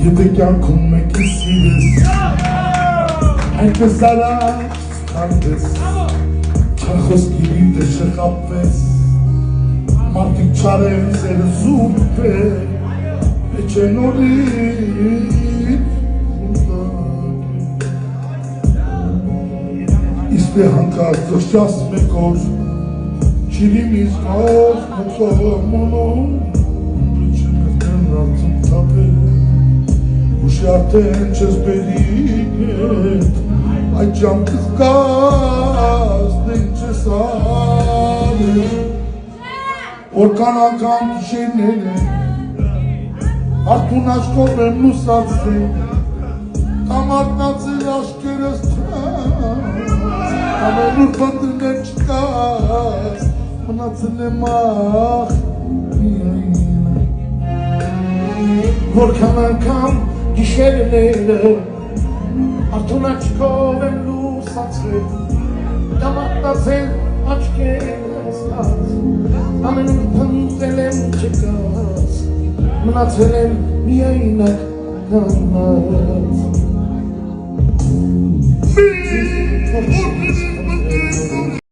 Եթե կյանքում մեկի սիրես այնպես առաջ ստանվես չարխոսկիրի դե շխապվես մարդիկ չարեն սերը զուրբ է մեջ է նորից իսկ է հանկարծ դրճաս մեկ օր չիրիմ իսկով մոնում չմեզնեն արդում թապել Ուշի արդեն չես բերիկ հետ այդ ժամ կզգաս դեն չես արել Որքան անգամ գիշերներ են Արդուն աչքով եմ լուսացրել Կամ արտնացել աշկերս Ամենուր բնդրներ չկաս Մնացել եմ ախ Որքան անգամ գիշերները Արդուն աչքով եմ լուսացրել Կամ արտնացել աչքերս Ամենուր բնդրել եմ չկաս Մնացել եմ միայնակ կանգնած